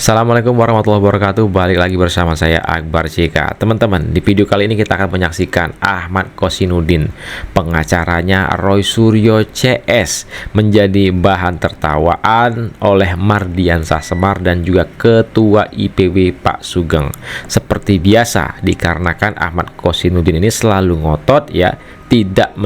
Assalamualaikum warahmatullahi wabarakatuh. Balik lagi bersama saya Akbar CK. Teman-teman, di video kali ini kita akan menyaksikan Ahmad Kosinudin, pengacaranya Roy Suryo CS, menjadi bahan tertawaan oleh Mardiansah Semar dan juga Ketua IPW Pak Sugeng. Seperti biasa, dikarenakan Ahmad Kosinudin ini selalu ngotot ya, tidak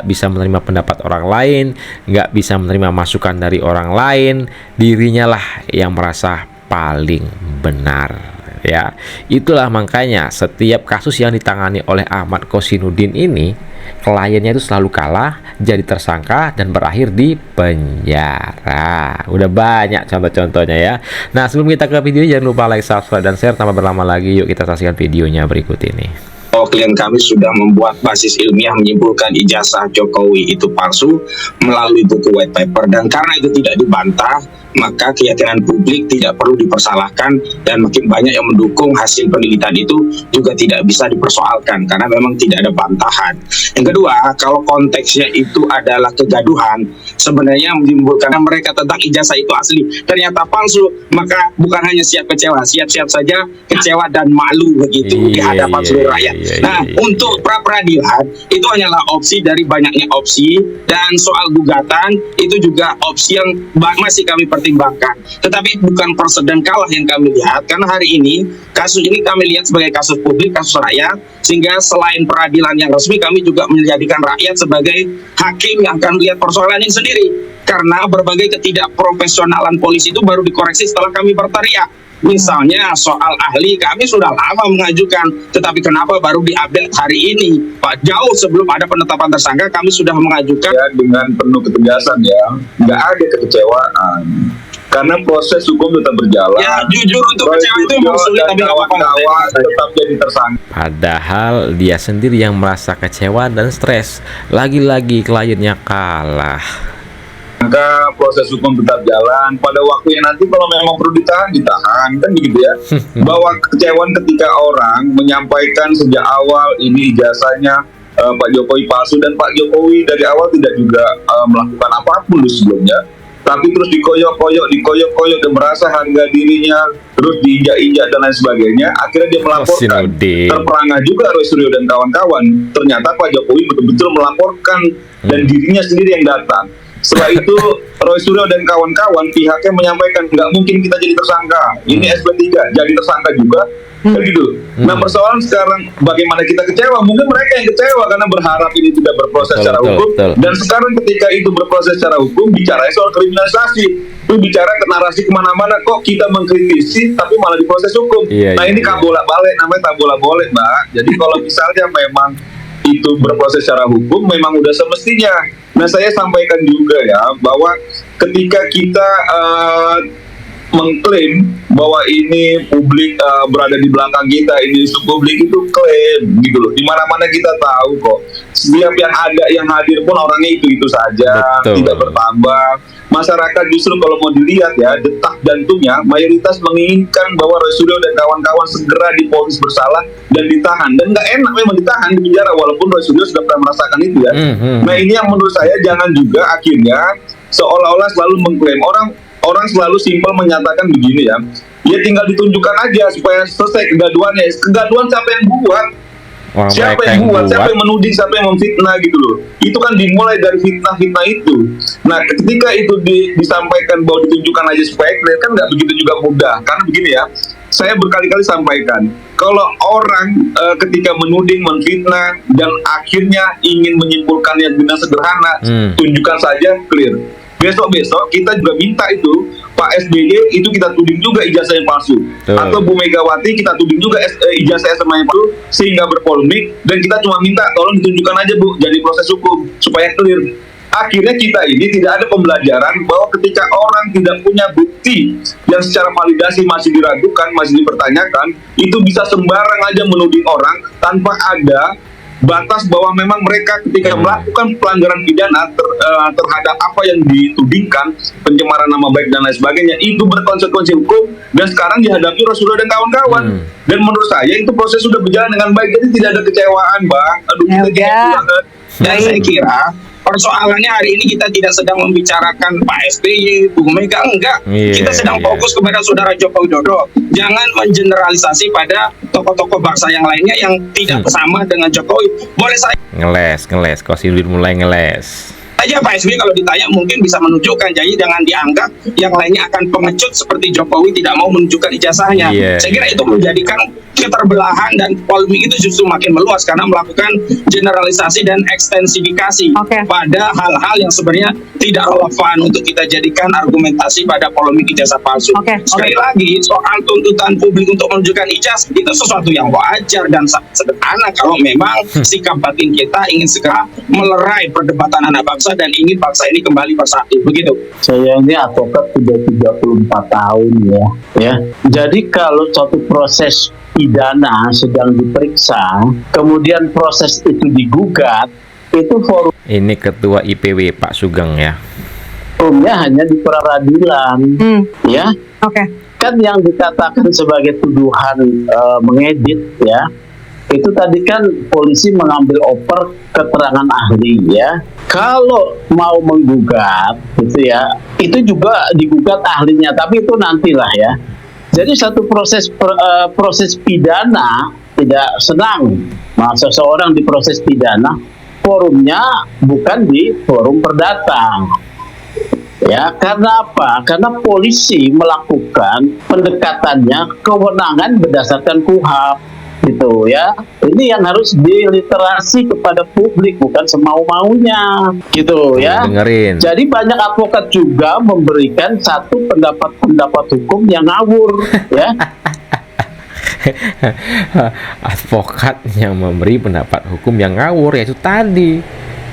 bisa menerima pendapat orang lain, nggak bisa menerima masukan dari orang lain, dirinya lah yang merasa paling benar ya. Itulah makanya setiap kasus yang ditangani oleh Ahmad Kosinudin ini, kliennya itu selalu kalah, jadi tersangka dan berakhir di penjara. Udah banyak contoh-contohnya ya. Nah, sebelum kita ke video, jangan lupa like, subscribe, dan share. Tanpa berlama lagi, yuk kita saksikan videonya berikut ini. Klien kami sudah membuat basis ilmiah menyimpulkan ijazah Jokowi itu palsu melalui buku white paper, dan karena itu tidak dibantah, maka keyakinan publik tidak perlu dipersalahkan dan makin banyak yang mendukung hasil penelitian itu juga tidak bisa dipersoalkan karena memang tidak ada bantahan. Yang kedua, kalau konteksnya itu adalah kegaduhan, sebenarnya menimbulkan mereka tentang ijazah itu asli ternyata palsu, maka bukan hanya siap kecewa, siap-siap saja kecewa dan malu begitu di hadapan seluruh rakyat. Nah, untuk pra peradilan itu hanyalah opsi dari banyaknya opsi, dan soal gugatan itu juga opsi yang masih kami pertimbangkan. Tetapi bukan perseden kalah yang kami lihat, karena hari ini kasus ini kami lihat sebagai kasus publik, kasus rakyat, sehingga selain peradilan yang resmi, kami juga menjadikan rakyat sebagai hakim yang akan melihat persoalan ini sendiri. Karena berbagai ketidakprofesionalan polisi itu baru dikoreksi setelah kami berteriak. Misalnya soal ahli, kami sudah lama mengajukan, tetapi kenapa baru diupdate hari ini? Pak, jauh sebelum ada penetapan tersangka kami sudah mengajukan. Ya, dengan penuh ketegasan ya, nggak ada kekecewaan karena proses hukum tetap berjalan. Ya, jujur untuk kecewa itu memang sulit, tapi kawan-kawan tetap jadi tersangka. Padahal dia sendiri yang merasa kecewa dan stres. Lagi-lagi kliennya kalah. Maka proses hukum tetap jalan. Pada waktunya nanti kalau memang perlu ditahan kan begitu ya. Bahwa kekecewaan ketika orang menyampaikan sejak awal ini ijazahnya Pak Jokowi palsu, dan Pak Jokowi dari awal tidak juga melakukan apapun di sebelumnya, tapi terus dikoyok-koyok dan merasa harga dirinya terus diinjak-injak dan lain sebagainya. Akhirnya dia melaporkan. Terperangah juga Roy Suryo dan kawan-kawan. Ternyata Pak Jokowi betul-betul melaporkan dan dirinya sendiri yang datang. Setelah itu Roy Suryo dan kawan-kawan pihaknya menyampaikan nggak mungkin kita jadi tersangka, ini SP3 jadi tersangka juga, begitu. Nah, persoalan sekarang bagaimana kita kecewa? Mungkin mereka yang kecewa karena berharap ini tidak berproses secara hukum. Dan sekarang ketika itu berproses secara hukum, bicara soal kriminalisasi, itu bicara ke narasi kemana-mana, kok kita mengkritisi tapi malah diproses hukum. Nah, ini kabola balik, namanya tabola boleh, Mbak. Jadi kalau misalnya memang itu berproses secara hukum, memang udah semestinya. Nah, saya sampaikan juga ya, bahwa ketika kita mengklaim bahwa ini publik berada di belakang kita, ini isu publik, itu klaim gitu loh. Dimana-mana kita tahu kok, setiap yang ada yang hadir pun orangnya itu saja. Betul. Tidak bertambah. Masyarakat justru kalau mau dilihat ya, detak jantungnya mayoritas menginginkan bahwa Roy Suryo dan kawan-kawan segera divonis bersalah dan ditahan. Dan nggak enak memang ditahan di penjara, walaupun Roy Suryo sudah pernah merasakan itu ya. Nah, ini yang menurut saya jangan juga akhirnya seolah-olah selalu mengklaim, orang selalu simpel menyatakan begini ya, ya tinggal ditunjukkan aja supaya selesai kegaduhannya. Kegaduhan siapa yang buat? Siapa yang buat? Siapa yang menuding? Siapa yang memfitnah gitu loh? Itu kan dimulai dari fitnah-fitnah itu. Nah, ketika itu disampaikan bahwa ditunjukkan aja supaya clear, kan nggak begitu juga mudah. Karena begini ya, saya berkali-kali sampaikan, kalau orang ketika menuding, menfitnah, dan akhirnya ingin menyimpulkannya dengan sederhana, tunjukkan saja clear. Besok-besok kita juga minta itu Pak SBY itu kita tuding juga ijazah yang palsu, atau Bu Megawati kita tuding juga ijazah SMA yang palsu, sehingga berpolemik, dan kita cuma minta tolong ditunjukkan aja Bu, jadi proses hukum supaya clear. Akhirnya kita ini tidak ada pembelajaran bahwa ketika orang tidak punya bukti yang secara validasi masih diragukan, masih dipertanyakan, itu bisa sembarang aja menuding orang tanpa ada batas bahwa memang mereka ketika melakukan pelanggaran pidana terhadap apa yang ditudingkan, pencemaran nama baik dan lain sebagainya, itu berkonsekuensi hukum, dan sekarang dihadapi Roy Suryo dan kawan-kawan. Dan menurut saya itu proses sudah berjalan dengan baik, jadi tidak ada kecewaan, Bang. Aduh, kita gitu banget. Dan saya kira Persoalannya hari ini kita tidak sedang membicarakan Pak SBY, Bu Mega, enggak. Kita sedang fokus kepada saudara Joko Widodo. Jangan mengeneralisasi pada tokoh-tokoh bangsa yang lainnya yang tidak sama dengan Jokowi. Boleh saya Ngeles, Kosinudin mulai ngeles. aja Pak SBY kalau ditanya mungkin bisa menunjukkan, jadi jangan dianggap yang lainnya akan pengecut seperti Jokowi tidak mau menunjukkan ijazahnya. Saya kira itu menjadikan keterbelahan dan polemik itu justru makin meluas karena melakukan generalisasi dan ekstensifikasi pada hal-hal yang sebenarnya tidak relevan untuk kita jadikan argumentasi pada polemik ijazah palsu. Sekali lagi, soal tuntutan publik untuk menunjukkan ijazah itu sesuatu yang wajar dan sangat sederhana kalau memang sikap batin kita ingin segera melerai perdebatan anak bangsa dan ingin bangsa ini kembali bersatu. Begitu. Saya ini advokat sudah 34 tahun ya. Jadi kalau suatu proses pidana sedang diperiksa, kemudian proses itu digugat, itu Ini Ketua IPW Pak Sugeng ya. forumnya hanya di peradilan, ya. Kan yang dikatakan sebagai tuduhan mengedit ya, itu tadi kan polisi mengambil oper keterangan ahli ya. Kalau mau menggugat, gitu ya, itu juga digugat ahlinya, tapi itu nantilah ya. Jadi satu proses pidana tidak senang seseorang di proses pidana, forumnya bukan di forum perdata. Ya, karena apa? Karena polisi melakukan pendekatannya kewenangan berdasarkan KUHP, gitu ya. Ini yang harus diliterasi kepada publik, bukan semau-maunya, gitu ya. Dengerin. Jadi banyak advokat juga memberikan satu pendapat hukum yang ngawur, ya. Advokat yang memberi pendapat hukum yang ngawur yaitu tadi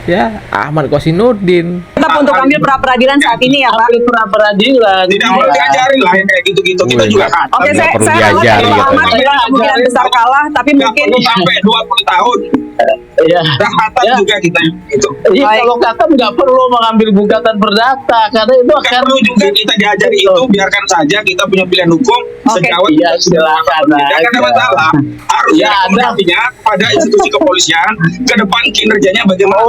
ya Ahmad Kosinudin. Tetap untuk ambil pra peradilan saat ini ya Pak. Ambil pra peradilan. Tidak perlu diajarin lah yang kayak gitu-gitu. Kita juga kan. Oke, saya diajari, Pak Ahmad bilang kemungkinan besar kalah, tapi mungkin sampai 20 tahun. Ya. Rahatan juga kita gitu. Iya, kalau kata nggak perlu mengambil gugatan perdata karena itu akan perlu juga kita diajari itu, biarkan saja kita punya pilihan hukum sejauh iya silakan tidak ada masalah. Harus rekomendasinya pada institusi kepolisian ke depan kinerjanya bagaimana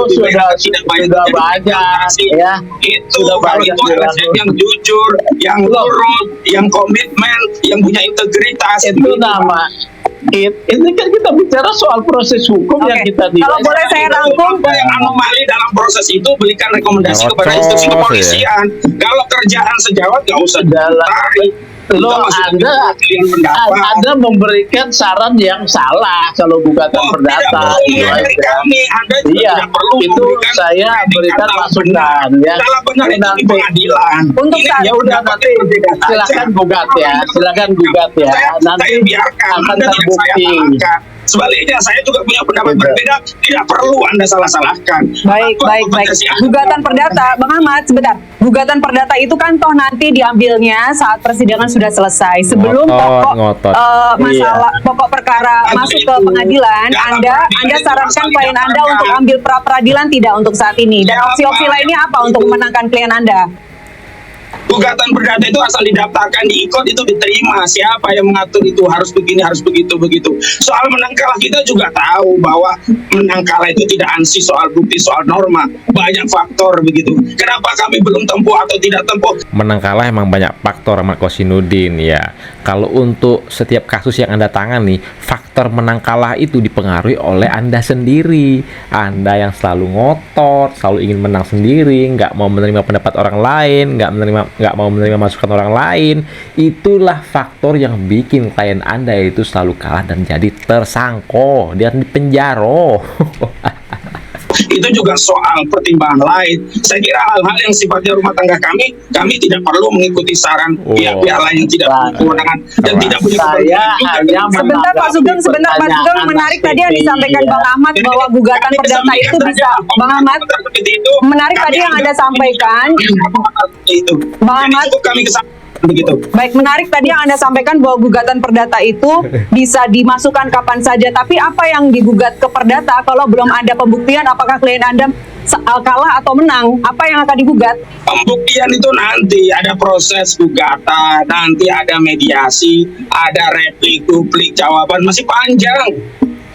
tidak banyak ya. Itu kalau itu ASN yang jujur, yang lurus, yang komitmen, yang punya integritas itu nama. Ini kan kita bicara soal proses hukum yang kita nilai. Kalau boleh saya rangkum, yang anomali dalam proses itu berikan rekomendasi kepada institusi kepolisian. Kalau kerjaan sejawat nggak usah ditarik. Anda memberikan saran yang salah kalau gugatan perdata. Anda tidak perlu itu saya berikan masukan ya. Kalau benar itu di pengadilan. Untuk ya udah nanti silakan gugat ya, nanti akan terbukti. Sebaliknya saya juga punya pendapat berbeda, tidak perlu Anda salah-salahkan. Baik. Gugatan perdata, Bang Ahmad, sebentar. Gugatan perdata itu kan toh nanti diambilnya saat persidangan sudah selesai. Sebelum masalah pokok perkara masuk ke pengadilan, Anda sarankan klien Anda untuk ambil pra peradilan tidak untuk saat ini. Dan opsi-opsi lainnya apa untuk memenangkan klien Anda? Gugatan perdata itu asal didaftarkan di IKOT itu diterima. Siapa yang mengatur itu harus begini, harus begitu. Soal menang kalah kita juga tahu bahwa menang kalah itu tidak ansih soal bukti, soal norma. Banyak faktor begitu. Kenapa kami belum tempuh atau tidak tempuh? Menang kalah emang banyak faktor Ahmad Kosinudin ya. Kalau untuk setiap kasus yang Anda tangani, faktor menang kalah itu dipengaruhi oleh Anda sendiri. Anda yang selalu ngotot, selalu ingin menang sendiri, nggak mau menerima pendapat orang lain, nggak mau menerima masukan orang lain. Itulah faktor yang bikin klien Anda itu selalu kalah dan jadi tersangko dan dipenjara. Itu juga soal pertimbangan lain. Saya kira hal-hal yang sifatnya rumah tangga kami tidak perlu mengikuti saran pihak-pihak lain yang tidak punya kewenangan dan tidak punya kewenangan. Sebentar Pak Sugeng, menarik tadi yang disampaikan Bang Ahmad bahwa gugatan perdata itu bisa, Bang Ahmad, menarik tadi yang Anda sampaikan, Bang Ahmad, begitu. Baik, menarik tadi yang Anda sampaikan bahwa gugatan perdata itu bisa dimasukkan kapan saja. Tapi apa yang digugat ke perdata kalau belum ada pembuktian apakah klien Anda kalah atau menang? Apa yang akan digugat? Pembuktian itu nanti ada proses gugatan, nanti ada mediasi, ada replik, duplik, jawaban masih panjang.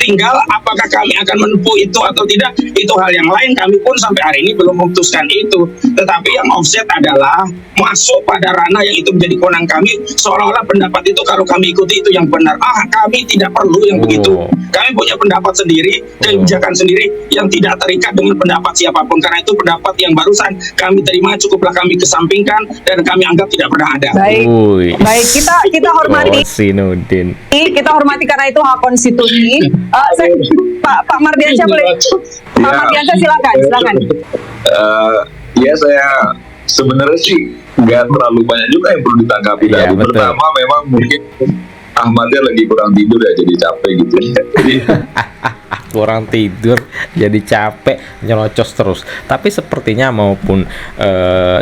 Tinggal apakah kami akan menempuh itu atau tidak, itu hal yang lain. Kami pun sampai hari ini belum memutuskan itu. Tetapi yang offset adalah masuk pada ranah yang itu menjadi kewenangan kami, seolah-olah pendapat itu kalau kami ikuti itu yang benar. Kami tidak perlu yang begitu. Kami punya pendapat sendiri, kebijakan sendiri yang tidak terikat dengan pendapat siapapun. Karena itu pendapat yang barusan kami terima cukuplah kami kesampingkan dan kami anggap tidak pernah ada. Baik, kita hormati. Kosinudin. Kita hormati karena itu hak konstitusi. Pak Mardiansyah boleh. Pak Mardiansyah silakan. Ya, saya sebenarnya sih nggak terlalu banyak juga yang perlu ditanggapi tadi. Pertama memang mungkin Ahmadnya lagi kurang tidur ya, jadi capek gitu. Jadi kurang tidur jadi capek, nyelocos terus. Tapi sepertinya maupun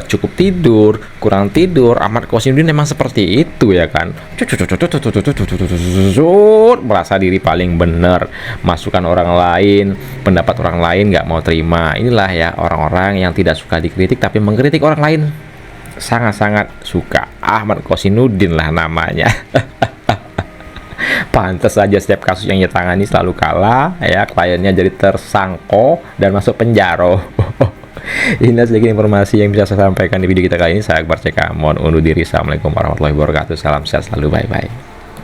cukup tidur, kurang tidur, Ahmad Kosinudin memang seperti itu ya kan. Merasa diri paling benar, masukan orang lain, pendapat orang lain nggak mau terima. Inilah ya orang-orang yang tidak suka dikritik tapi mengkritik orang lain sangat-sangat suka. Ahmad Kosinudin lah namanya. Pantas saja setiap kasus yang ia tangani selalu kalah ya, kliennya jadi tersangko dan masuk penjara. Inilah sedikit informasi yang bisa saya sampaikan di video kita kali ini. Saya Akbar CK, mohon undur diri. Assalamualaikum warahmatullahi wabarakatuh. Salam sehat selalu, bye bye.